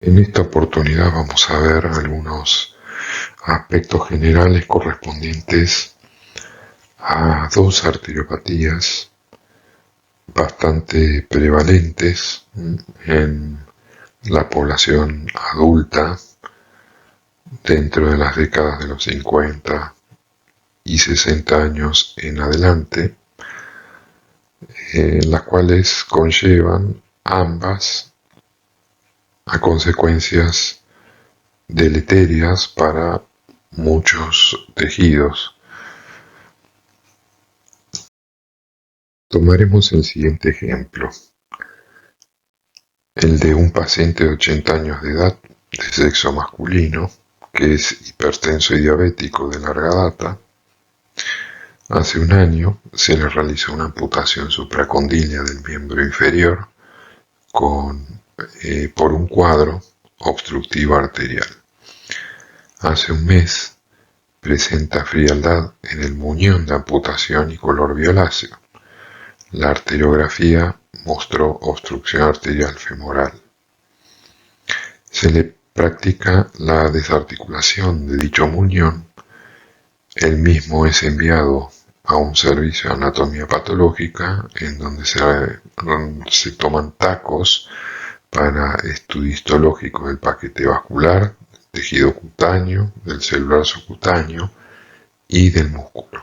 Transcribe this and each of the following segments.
En esta oportunidad vamos a ver algunos aspectos generales correspondientes a dos arteriopatías bastante prevalentes en la población adulta dentro de las décadas de los 50 y 60 años en adelante, las cuales conllevan ambas a consecuencias deleterias para muchos tejidos. Tomaremos el siguiente ejemplo, el de un paciente de 80 años de edad, de sexo masculino, que es hipertenso y diabético de larga data. Hace un año se le realizó una amputación supracondilia del miembro inferior por un cuadro obstructivo arterial. Hace un mes presenta frialdad en el muñón de amputación y color violáceo. La arteriografía mostró obstrucción arterial femoral. Se le practica la desarticulación de dicho muñón. El mismo es enviado a un servicio de anatomía patológica en donde se toman tacos para estudio histológico del paquete vascular, tejido cutáneo, del celular subcutáneo y del músculo.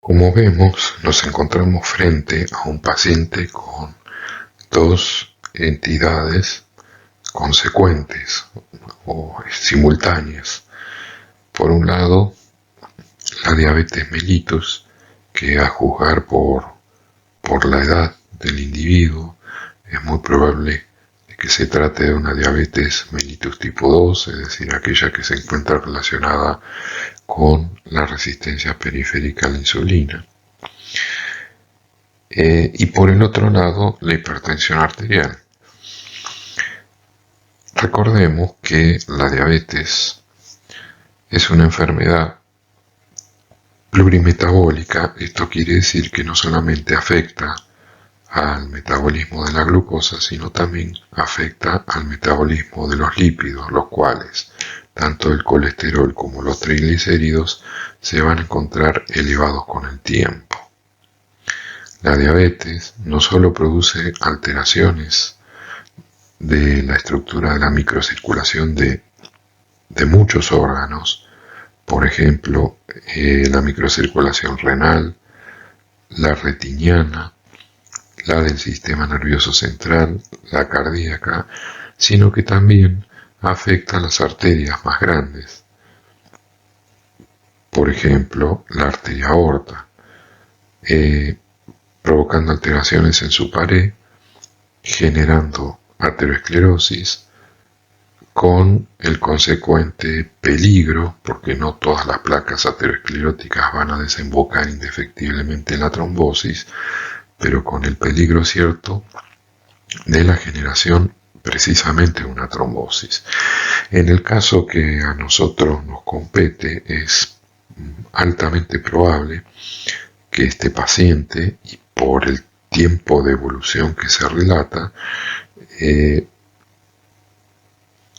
Como vemos, nos encontramos frente a un paciente con dos entidades consecuentes o simultáneas. Por un lado, la diabetes mellitus, que a juzgar por la edad del individuo es muy probable que se trate de una diabetes mellitus tipo 2, es decir, aquella que se encuentra relacionada con la resistencia periférica a la insulina. Y por el otro lado, la hipertensión arterial. Recordemos que la diabetes es una enfermedad plurimetabólica. Esto quiere decir que no solamente afecta al metabolismo de la glucosa, sino también afecta al metabolismo de los lípidos, los cuales tanto el colesterol como los triglicéridos se van a encontrar elevados con el tiempo. La diabetes no solo produce alteraciones de la estructura de la microcirculación de muchos órganos, por ejemplo, la microcirculación renal, la retiniana, la del sistema nervioso central, la cardíaca, sino que también afecta a las arterias más grandes. Por ejemplo, la arteria aorta, provocando alteraciones en su pared, generando aterosclerosis, con el consecuente peligro, porque no todas las placas ateroscleróticas van a desembocar indefectiblemente en la trombosis, pero con el peligro cierto de la generación precisamente de una trombosis. En el caso que a nosotros nos compete, es altamente probable que este paciente, y por el tiempo de evolución que se relata,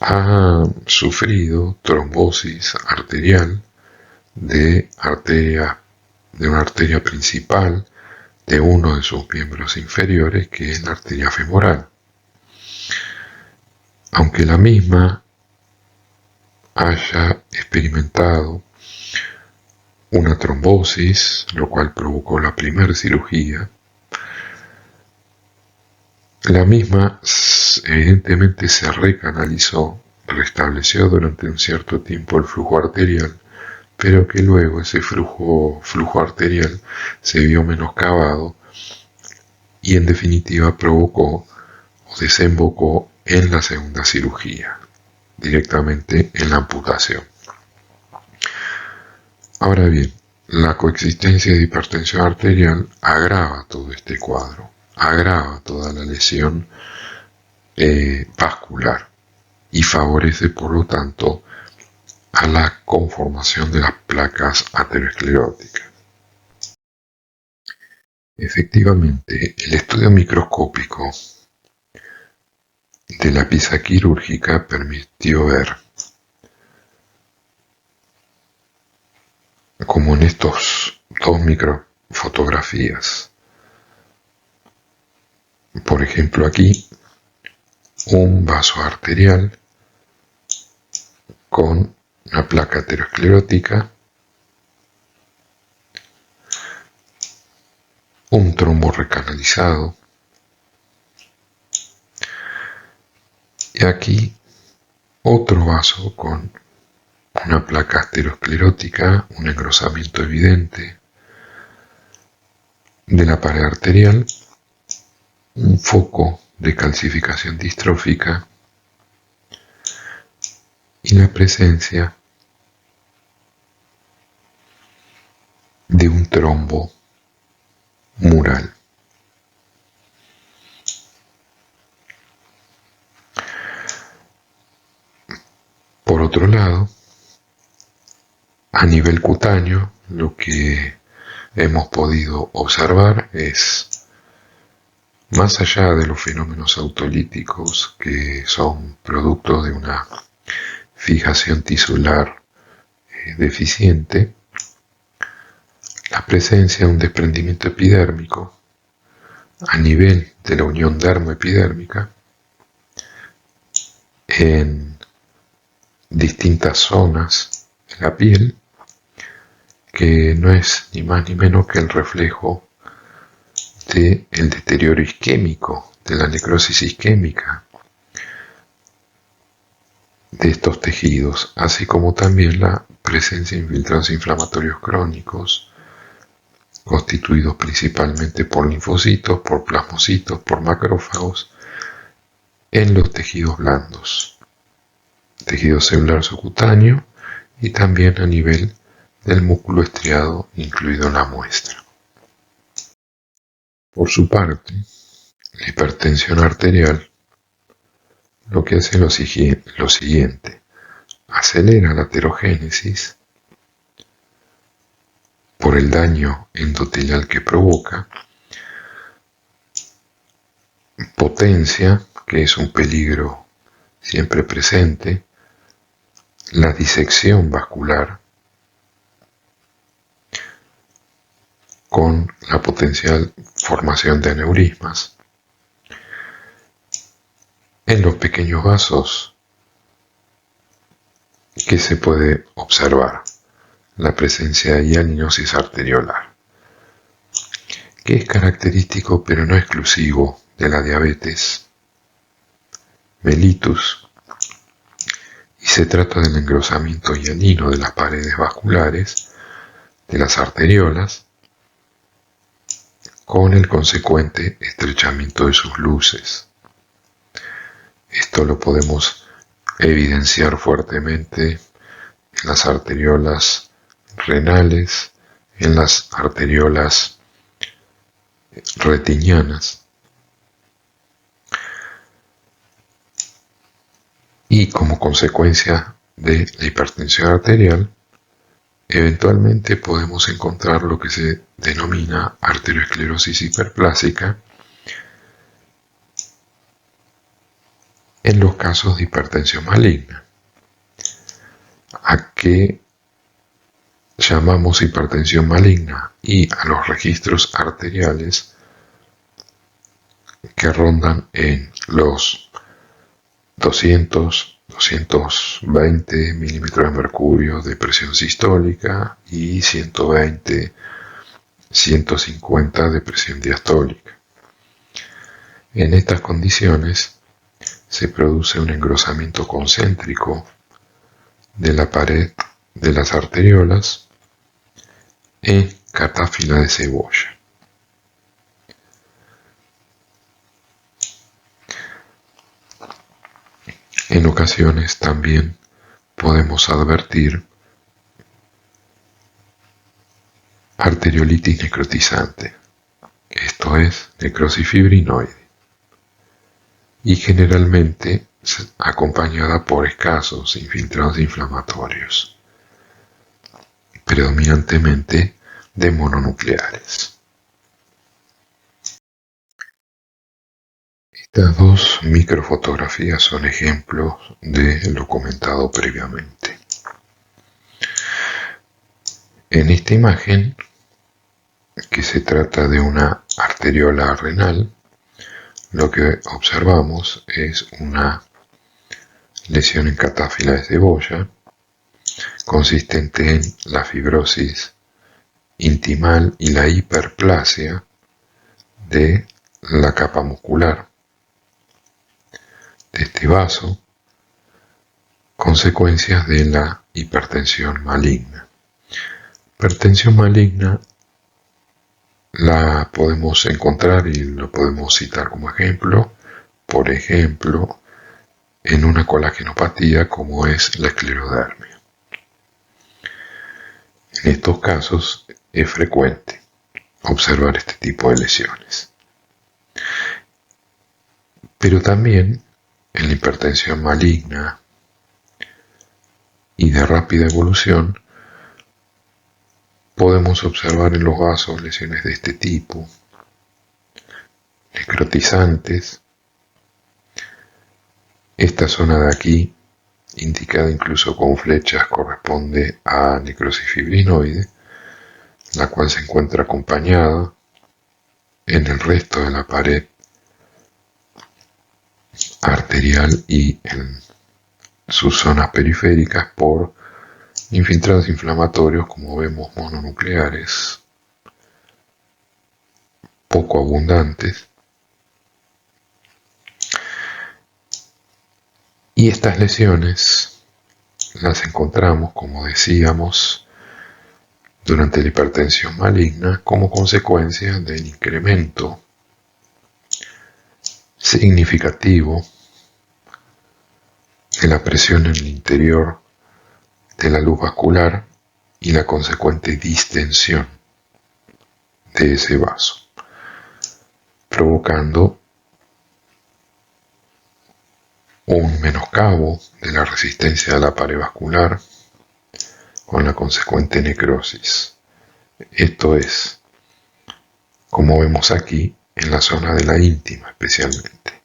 ha sufrido trombosis arterial de una arteria principal de uno de sus miembros inferiores, que es la arteria femoral. Aunque la misma haya experimentado una trombosis, lo cual provocó la primera cirugía, la misma evidentemente se recanalizó, restableció durante un cierto tiempo el flujo arterial, pero que luego ese flujo arterial se vio menoscabado y en definitiva provocó o desembocó en la segunda cirugía, directamente en la amputación. Ahora bien, la coexistencia de hipertensión arterial agrava todo este cuadro, agrava toda la lesión vascular y favorece por lo tanto a la conformación de las placas ateroscleróticas. Efectivamente, el estudio microscópico de la pieza quirúrgica permitió ver, como en estos dos microfotografías, por ejemplo aquí, un vaso arterial con una placa aterosclerótica, un trombo recanalizado, y aquí otro vaso con una placa aterosclerótica, un engrosamiento evidente de la pared arterial, un foco de calcificación distrófica y la presencia de un trombo mural. Por otro lado, a nivel cutáneo, lo que hemos podido observar es, más allá de los fenómenos autolíticos que son producto de una fijación tisular deficiente, la presencia de un desprendimiento epidérmico a nivel de la unión dermoepidérmica en distintas zonas de la piel, que no es ni más ni menos que el reflejo del deterioro isquémico, de la necrosis isquémica de estos tejidos, así como también la presencia de infiltrados inflamatorios crónicos, constituidos principalmente por linfocitos, por plasmocitos, por macrófagos, en los tejidos blandos, tejido celular subcutáneo y también a nivel del músculo estriado incluido en la muestra. Por su parte, la hipertensión arterial lo que hace lo siguiente, acelera la aterogénesis por el daño endotelial que provoca, potencia, que es un peligro siempre presente, la disección vascular con la potencial formación de aneurismas. En los pequeños vasos, ¿qué se puede observar? La presencia de hialinosis arteriolar, que es característico pero no exclusivo de la diabetes mellitus, y se trata del engrosamiento hialino de las paredes vasculares de las arteriolas con el consecuente estrechamiento de sus luces. Esto lo podemos evidenciar fuertemente en las arteriolas renales, en las arteriolas retinianas, y como consecuencia de la hipertensión arterial, eventualmente podemos encontrar lo que se denomina arteriosclerosis hiperplásica en los casos de hipertensión maligna. ¿A qué llamamos hipertensión maligna? Y a los registros arteriales que rondan en los 200-220 milímetros de mercurio de presión sistólica y 120-150 de presión diastólica. En estas condiciones se produce un engrosamiento concéntrico de la pared de las arteriolas en catáfila de cebolla. En ocasiones también podemos advertir arteriolitis necrotizante, esto es necrosis fibrinoide, y generalmente acompañada por escasos infiltrados inflamatorios, predominantemente de mononucleares. Estas dos microfotografías son ejemplos de lo comentado previamente. En esta imagen, que se trata de una arteriola renal, lo que observamos es una lesión en catáfila de cebolla, consistente en la fibrosis intimal y la hiperplasia de la capa muscular de este vaso, consecuencias de la hipertensión maligna. Hipertensión maligna la podemos encontrar y lo podemos citar como ejemplo, por ejemplo, en una colagenopatía como es la esclerodermia. En estos casos es frecuente observar este tipo de lesiones. Pero también en la hipertensión maligna y de rápida evolución podemos observar en los vasos lesiones de este tipo, necrotizantes. Esta zona de aquí, indicada incluso con flechas, corresponde a necrosis fibrinoide, la cual se encuentra acompañada en el resto de la pared arterial y en sus zonas periféricas por infiltrados inflamatorios, como vemos, mononucleares, poco abundantes. Y estas lesiones las encontramos, como decíamos, durante la hipertensión maligna como consecuencia del incremento significativo de la presión en el interior de la luz vascular y la consecuente distensión de ese vaso, provocando un menoscabo de la resistencia de la pared vascular con la consecuente necrosis. Esto es, como vemos aquí, en la zona de la íntima especialmente,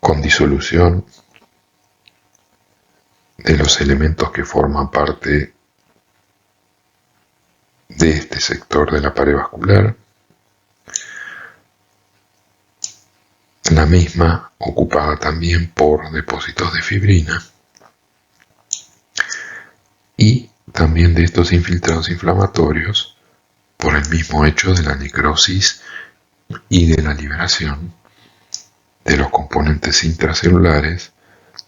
con disolución de los elementos que forman parte de este sector de la pared vascular, la misma ocupada también por depósitos de fibrina y también de estos infiltrados inflamatorios por el mismo hecho de la necrosis y de la liberación de los componentes intracelulares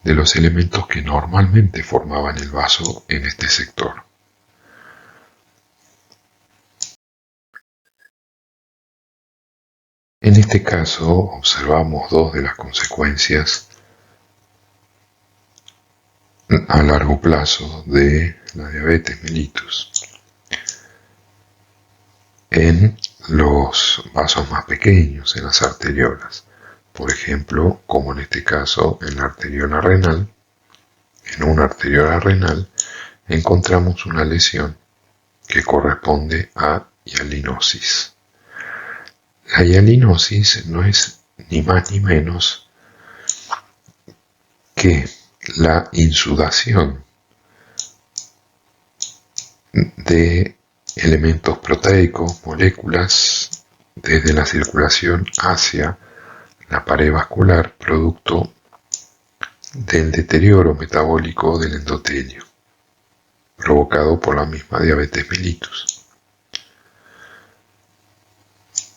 de los elementos que normalmente formaban el vaso en este sector. En este caso observamos dos de las consecuencias a largo plazo de la diabetes mellitus. En los vasos más pequeños, en las arteriolas, por ejemplo, como en este caso en la arteriola renal. En una arteriola renal encontramos una lesión que corresponde a hialinosis. La hialinosis no es ni más ni menos que la insudación de elementos proteicos, moléculas, desde la circulación hacia la pared vascular, producto del deterioro metabólico del endotelio, provocado por la misma diabetes mellitus.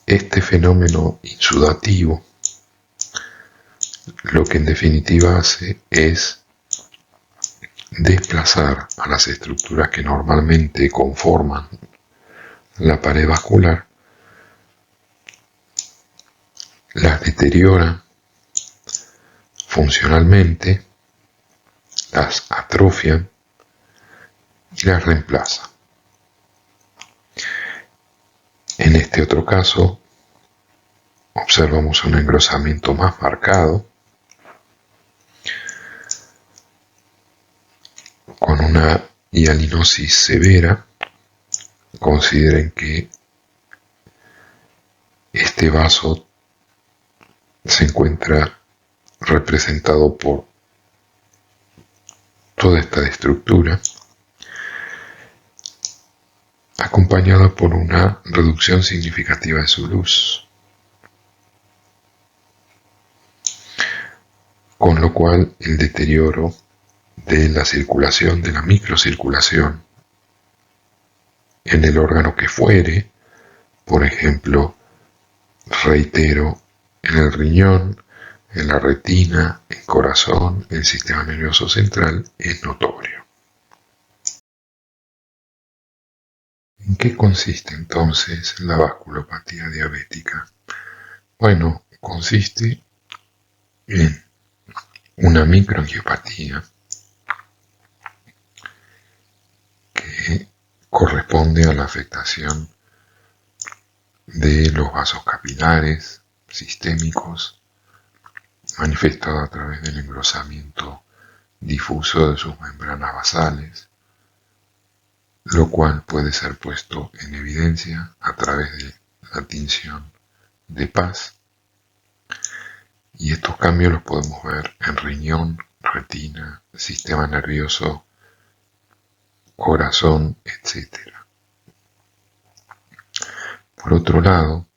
Este fenómeno insudativo lo que en definitiva hace es desplazar a las estructuras que normalmente conforman la pared vascular, las deteriora funcionalmente, las atrofia y las reemplaza. En este otro caso, observamos un engrosamiento más marcado, con una hialinosis severa. Consideren que este vaso se encuentra representado por toda esta estructura, acompañada por una reducción significativa de su luz, con lo cual el deterioro de la circulación, de la microcirculación en el órgano que fuere, por ejemplo, reitero, en el riñón, en la retina, el corazón, el sistema nervioso central, es notorio. ¿En qué consiste entonces la vasculopatía diabética? Bueno, consiste en una microangiopatía que corresponde a la afectación de los vasos capilares sistémicos, manifestado a través del engrosamiento difuso de sus membranas basales, lo cual puede ser puesto en evidencia a través de la tinción de Paz, y estos cambios los podemos ver en riñón, retina, sistema nervioso, corazón, etc. Por otro lado,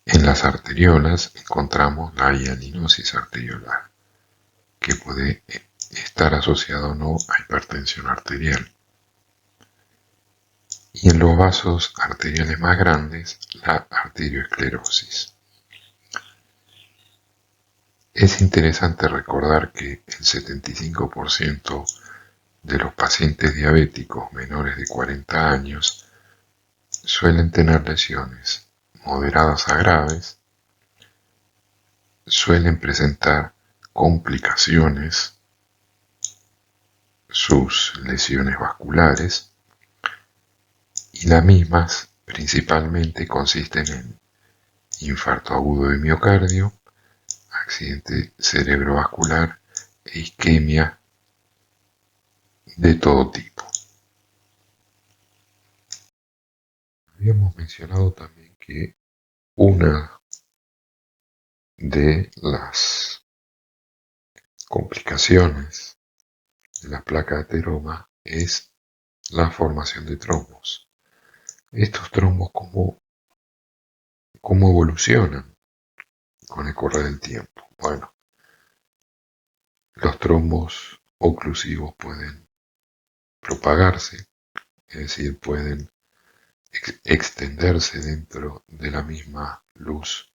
en las arteriolas encontramos la hialinosis arteriolar, que puede estar asociado o no a hipertensión arterial. Y en los vasos arteriales más grandes, la arterioesclerosis. Es interesante recordar que el 75% de los pacientes diabéticos menores de 40 años suelen tener lesiones moderadas a graves, suelen presentar complicaciones, sus lesiones vasculares, y las mismas principalmente consisten en infarto agudo de miocardio, accidente cerebrovascular e isquemia de todo tipo. Habíamos mencionado también que una de las complicaciones de la placa de ateroma es la formación de trombos. Estos trombos, ¿cómo evolucionan con el correr del tiempo? Bueno, los trombos oclusivos pueden propagarse, es decir, pueden extenderse dentro de la misma luz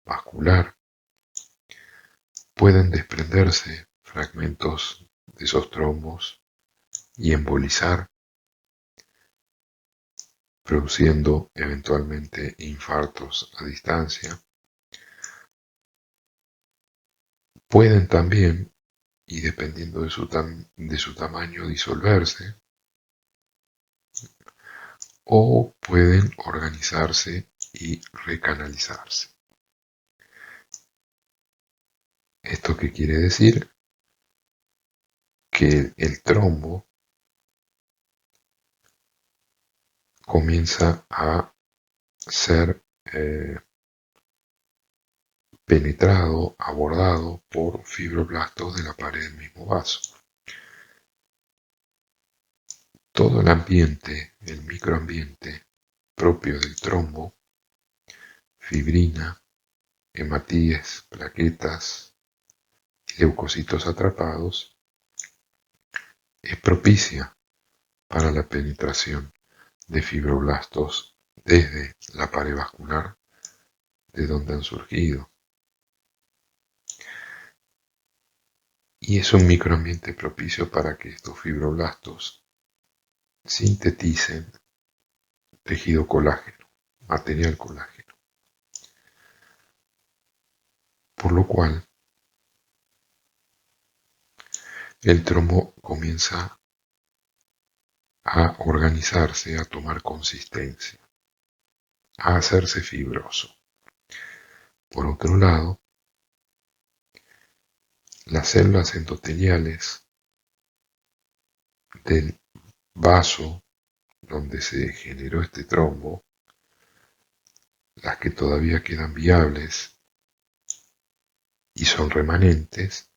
vascular, pueden desprenderse fragmentos de esos trombos y embolizar, produciendo eventualmente infartos a distancia. Pueden también, y dependiendo de su tamaño, disolverse, o pueden organizarse y recanalizarse. ¿Esto qué quiere decir? Que el trombo comienza a ser penetrado, abordado por fibroblastos de la pared del mismo vaso. Todo el ambiente, el microambiente propio del trombo, fibrina, hematíes, plaquetas y leucocitos atrapados, es propicia para la penetración de fibroblastos desde la pared vascular de donde han surgido. Y es un microambiente propicio para que estos fibroblastos sinteticen tejido colágeno, material colágeno. Por lo cual, el trombo comienza a organizarse, a tomar consistencia, a hacerse fibroso. Por otro lado, las células endoteliales del vaso donde se generó este trombo, las que todavía quedan viables y son remanentes,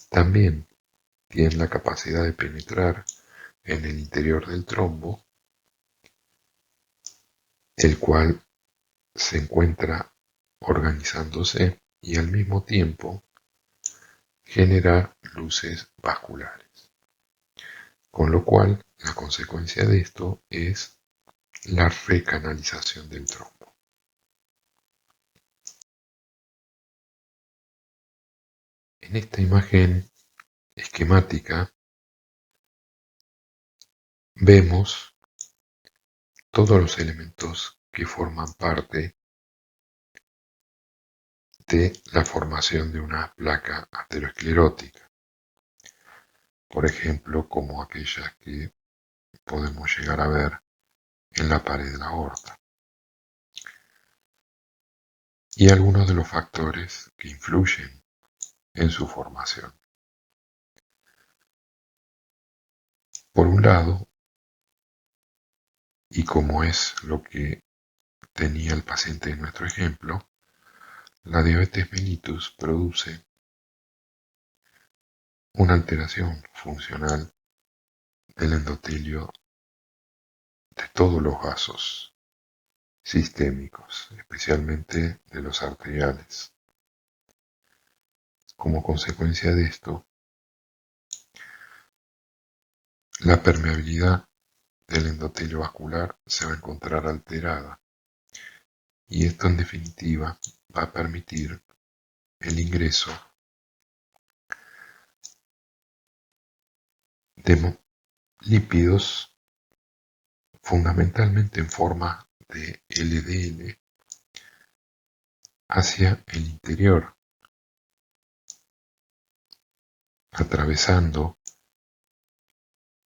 también tienen la capacidad de penetrar en el interior del trombo, el cual se encuentra organizándose y al mismo tiempo genera luces vasculares. Con lo cual, la consecuencia de esto es la recanalización del trombo. En esta imagen esquemática vemos todos los elementos que forman parte de la formación de una placa aterosclerótica. Por ejemplo, como aquellas que podemos llegar a ver en la pared de la aorta. Y algunos de los factores que influyen en su formación. Por un lado, y como es lo que tenía el paciente en nuestro ejemplo, la diabetes mellitus produce una alteración funcional del endotelio de todos los vasos sistémicos, especialmente de los arteriales. Como consecuencia de esto, la permeabilidad del endotelio vascular se va a encontrar alterada y esto en definitiva va a permitir el ingreso de lípidos fundamentalmente en forma de LDL hacia el interior, atravesando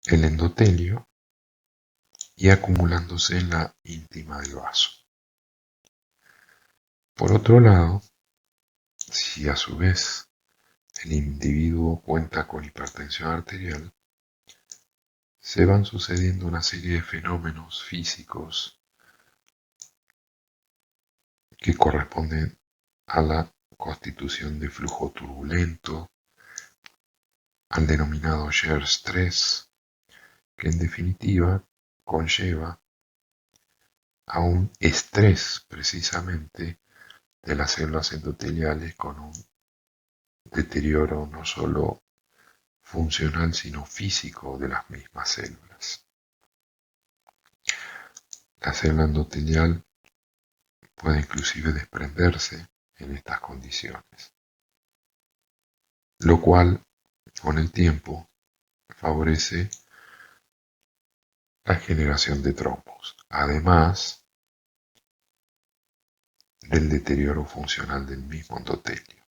el endotelio y acumulándose en la íntima del vaso. Por otro lado, si a su vez el individuo cuenta con hipertensión arterial, se van sucediendo una serie de fenómenos físicos que corresponden a la constitución de flujo turbulento, al denominado shear stress, que en definitiva conlleva a un estrés precisamente de las células endoteliales con un deterioro no solo funcional sino físico de las mismas células. La célula endotelial puede inclusive desprenderse en estas condiciones, lo cual con el tiempo favorece la generación de trombos, además del deterioro funcional del mismo endotelio,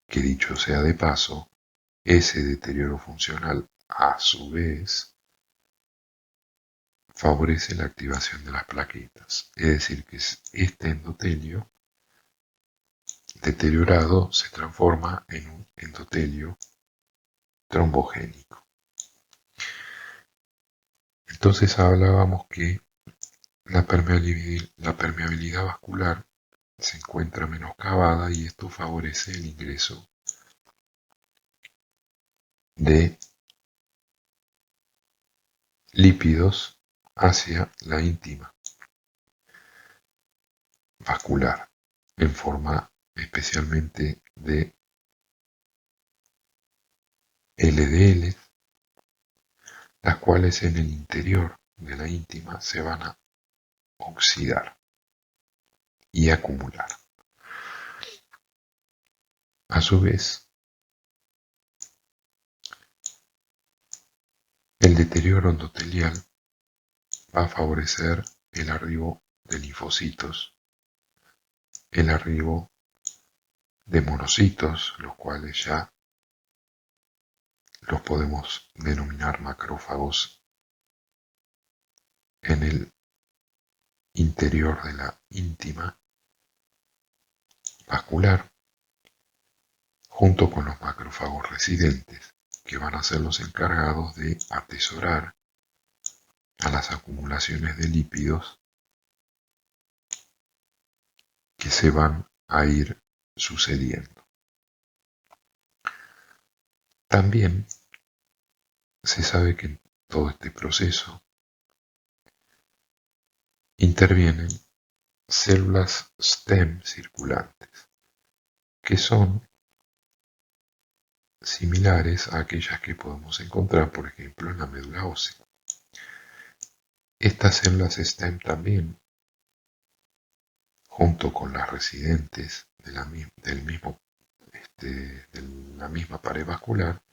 que dicho sea de paso, ese deterioro funcional a su vez favorece la activación de las plaquetas, es decir, que este endotelio deteriorado se transforma en un endotelio trombogénico. Entonces hablábamos que la permeabilidad vascular se encuentra menoscabada y esto favorece el ingreso de lípidos hacia la íntima vascular en forma especialmente de LDL, las cuales en el interior de la íntima se van a oxidar y acumular. A su vez, el deterioro endotelial va a favorecer el arribo de linfocitos, el arribo de monocitos, los cuales ya los podemos denominar macrófagos en el interior de la íntima vascular, junto con los macrófagos residentes, que van a ser los encargados de atesorar a las acumulaciones de lípidos que se van a ir sucediendo. También se sabe que en todo este proceso intervienen células stem circulantes, que son similares a aquellas que podemos encontrar, por ejemplo, en la médula ósea. Estas células stem también, junto con las residentes de la misma pared vascular,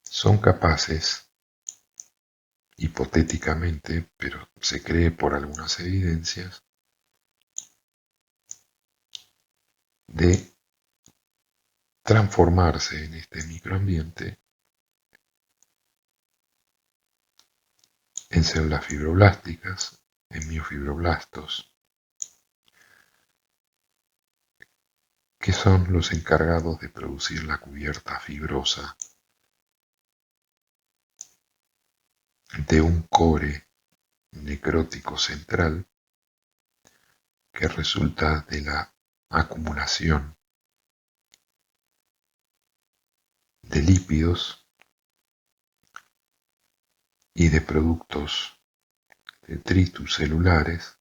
son capaces, hipotéticamente, pero se cree por algunas evidencias, de transformarse en este microambiente en células fibroblásticas, en miofibroblastos, que son los encargados de producir la cubierta fibrosa de un core necrótico central que resulta de la acumulación de lípidos y de productos detritus celulares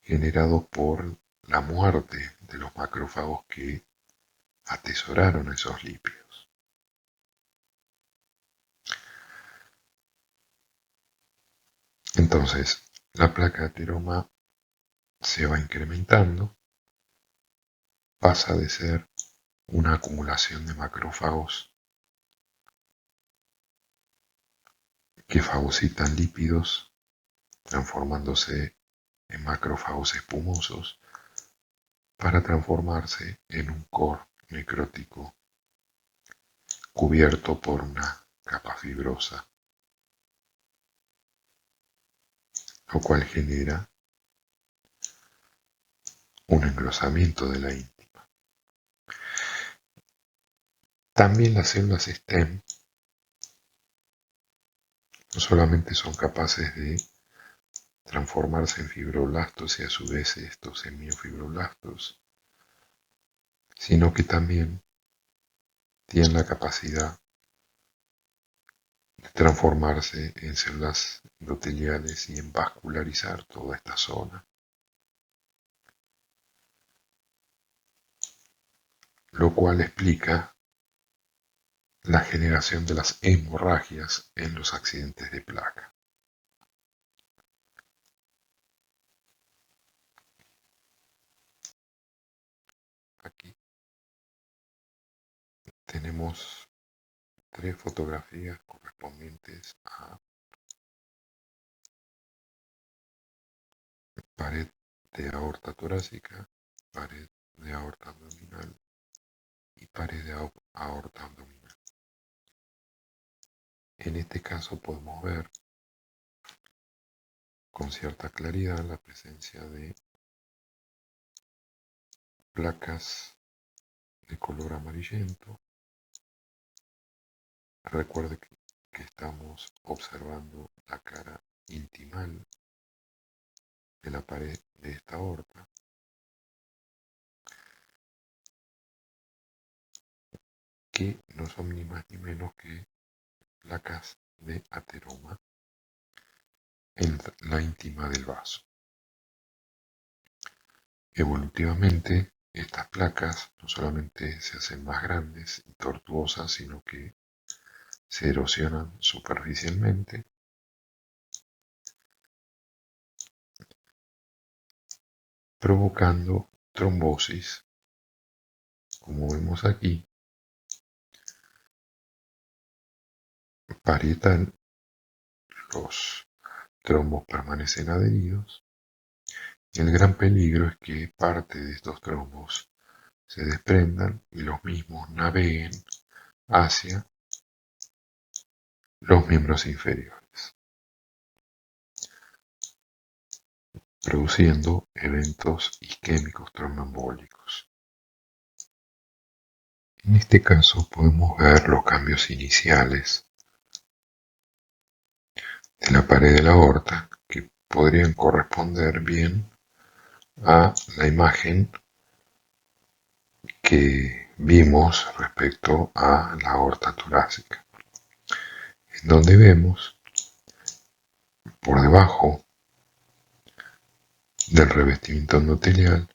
generados por la muerte de los macrófagos que atesoraron esos lípidos. Entonces, la placa de ateroma se va incrementando, pasa de ser una acumulación de macrófagos que fagocitan lípidos, transformándose en macrófagos espumosos, para transformarse en un core necrótico cubierto por una capa fibrosa, lo cual genera un engrosamiento de la íntima. También las células stem no solamente son capaces de transformarse en fibroblastos y a su vez estos en miofibroblastos, sino que también tienen la capacidad de transformarse en células endoteliales y en vascularizar toda esta zona, lo cual explica la generación de las hemorragias en los accidentes de placa. Aquí tenemos 3 fotografías correspondientes a pared de aorta torácica, pared de aorta abdominal y pared de aorta abdominal. En este caso podemos ver con cierta claridad la presencia de placas de color amarillento. Recuerde que estamos observando la cara intimal de la pared de esta aorta, que no son ni más ni menos que placas de ateroma en la íntima del vaso. Evolutivamente, estas placas no solamente se hacen más grandes y tortuosas, sino que se erosionan superficialmente, provocando trombosis, como vemos aquí, parietal. Los trombos permanecen adheridos y el gran peligro es que parte de estos trombos se desprendan y los mismos naveguen hacia los miembros inferiores, produciendo eventos isquémicos tromboembólicos. En este caso podemos ver los cambios iniciales de la pared de la aorta, que podrían corresponder bien a la imagen que vimos respecto a la aorta torácica, en donde vemos por debajo del revestimiento endotelial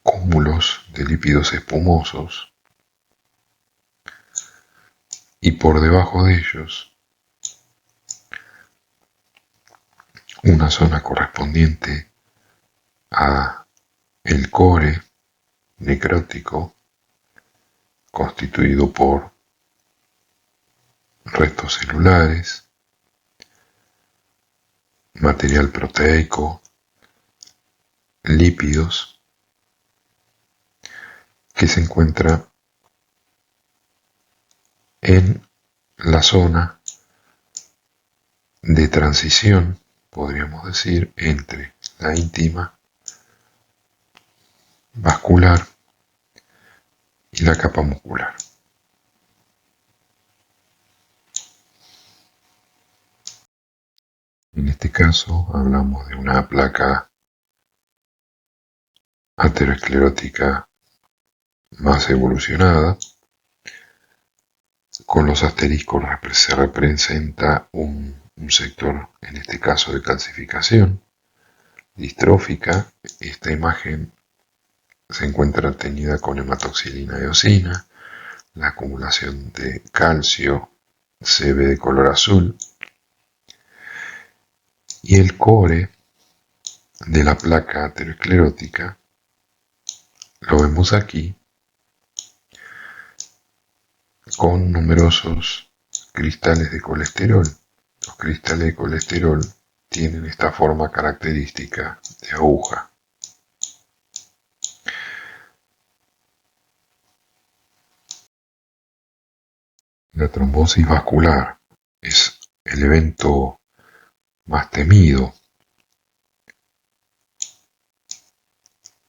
cúmulos de lípidos espumosos y por debajo de ellos una zona correspondiente a el core necrótico constituido por restos celulares, material proteico, lípidos, que se encuentra en la zona de transición, podríamos decir, entre la íntima vascular y la capa muscular. En este caso hablamos de una placa aterosclerótica más evolucionada. Con los asteriscos se representa un sector, en este caso de calcificación distrófica. Esta imagen se encuentra teñida con hematoxilina eosina, la acumulación de calcio se ve de color azul y el core de la placa aterosclerótica lo vemos aquí con numerosos cristales de colesterol. Los cristales de colesterol tienen esta forma característica de aguja. La trombosis vascular es el evento más temido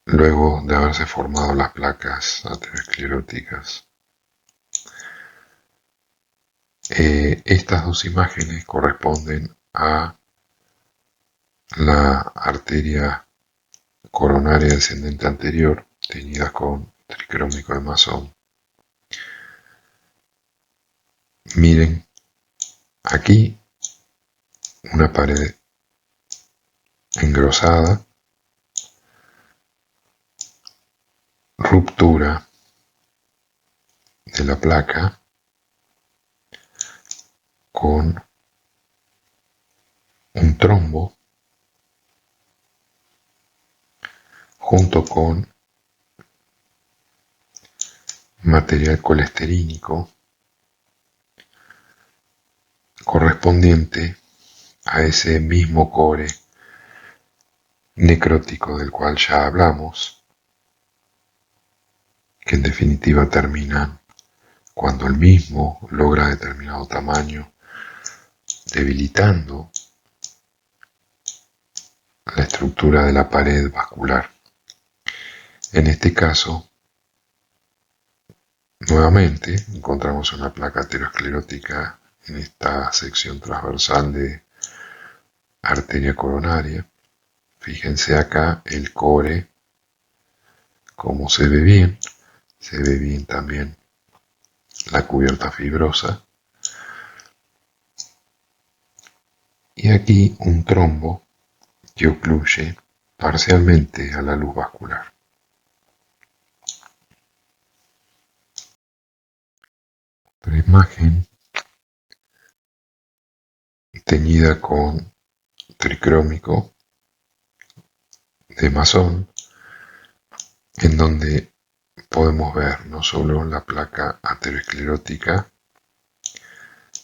luego de haberse formado las placas ateroscleróticas. Estas dos imágenes corresponden a la arteria coronaria descendente anterior, teñida con tricrómico de Masson. Miren, aquí una pared engrosada, ruptura de la placa con un trombo junto con material colesterínico correspondiente a ese mismo core necrótico del cual ya hablamos, que en definitiva terminan cuando el mismo logra determinado tamaño, debilitando la estructura de la pared vascular. En este caso, nuevamente encontramos una placa aterosclerótica en esta sección transversal de arteria coronaria. Fíjense acá el core, como se ve bien también la cubierta fibrosa. Y aquí un trombo que ocluye parcialmente a la luz vascular. Otra imagen teñida con tricrómico de Masson, en donde podemos ver no solo la placa aterosclerótica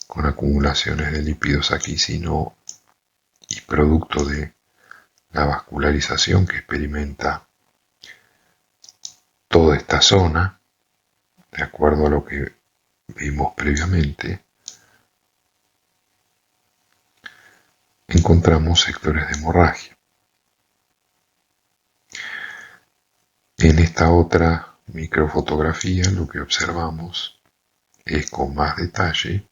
con acumulaciones de lípidos aquí, sino y producto de la vascularización que experimenta toda esta zona, de acuerdo a lo que vimos previamente, encontramos sectores de hemorragia. En esta otra microfotografía lo que observamos es con más detalle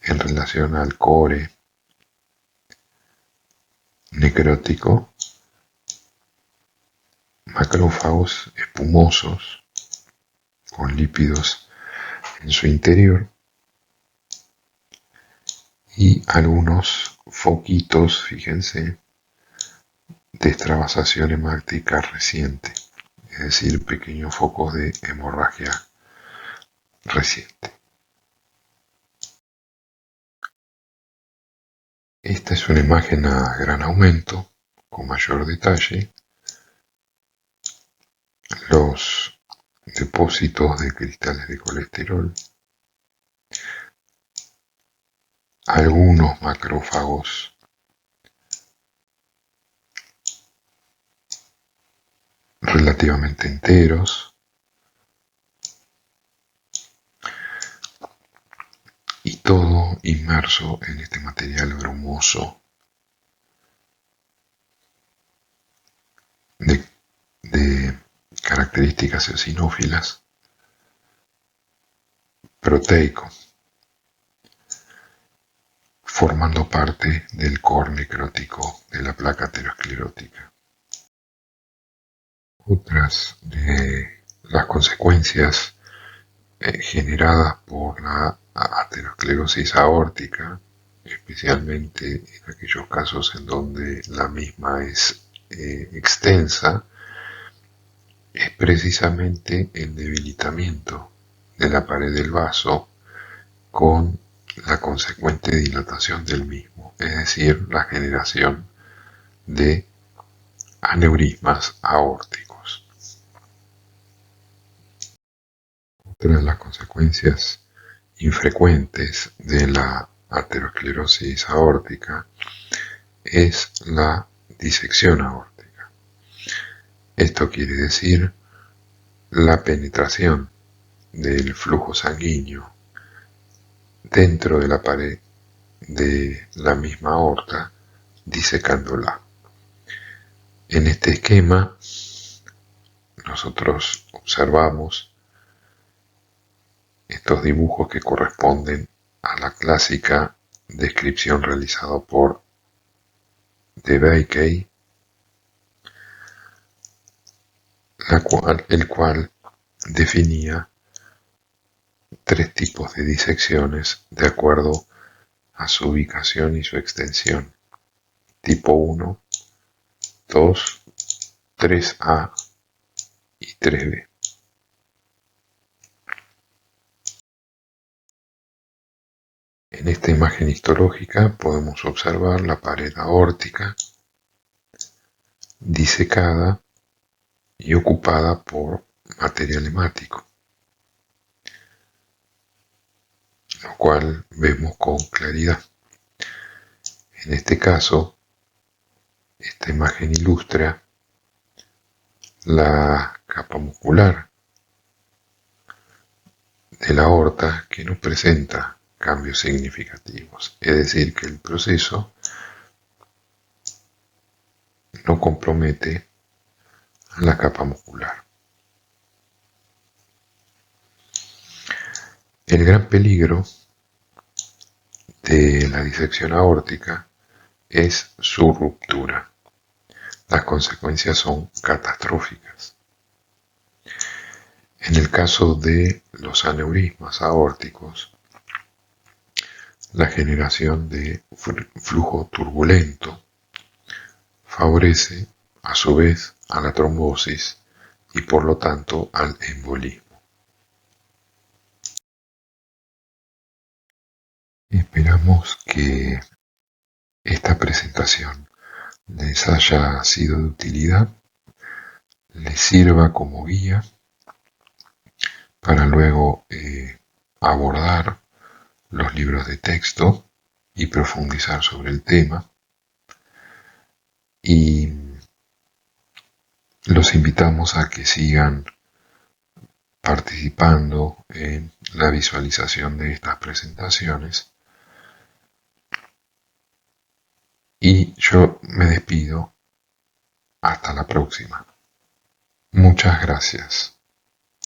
en relación al core necrótico, macrófagos espumosos con lípidos en su interior y algunos foquitos, fíjense, de extravasación hemática reciente, es decir, pequeños focos de hemorragia reciente. Esta es una imagen a gran aumento, con mayor detalle. Los depósitos de cristales de colesterol, algunos macrófagos relativamente enteros y todo inmerso en este material brumoso de características eosinófilas, proteico, formando parte del core necrótico de la placa aterosclerótica. Otras de las consecuencias generadas por la aterosclerosis aórtica, especialmente en aquellos casos en donde la misma es extensa, es precisamente el debilitamiento de la pared del vaso con la consecuente dilatación del mismo, es decir, la generación de aneurismas aórticos. Otra de las consecuencias infrecuentes de la aterosclerosis aórtica es la disección aórtica. Esto quiere decir la penetración del flujo sanguíneo dentro de la pared de la misma aorta, disecándola. En este esquema nosotros observamos estos dibujos que corresponden a la clásica descripción realizada por DeBakey, el cual definía tres tipos de disecciones de acuerdo a su ubicación y su extensión: tipo 1, 2, 3A y 3B. En esta imagen histológica podemos observar la pared aórtica disecada y ocupada por material hemático, lo cual vemos con claridad. En este caso, esta imagen ilustra la capa muscular de la aorta que no presenta cambios significativos, es decir, que el proceso no compromete a la capa muscular. El gran peligro de la disección aórtica es su ruptura. Las consecuencias son catastróficas. En el caso de los aneurismas aórticos, la generación de flujo turbulento favorece a su vez a la trombosis y por lo tanto al embolismo. Esperamos que esta presentación les haya sido de utilidad, les sirva como guía para luego abordar los libros de texto y profundizar sobre el tema. Y los invitamos a que sigan participando en la visualización de estas presentaciones. Y yo me despido. Hasta la próxima. Muchas gracias.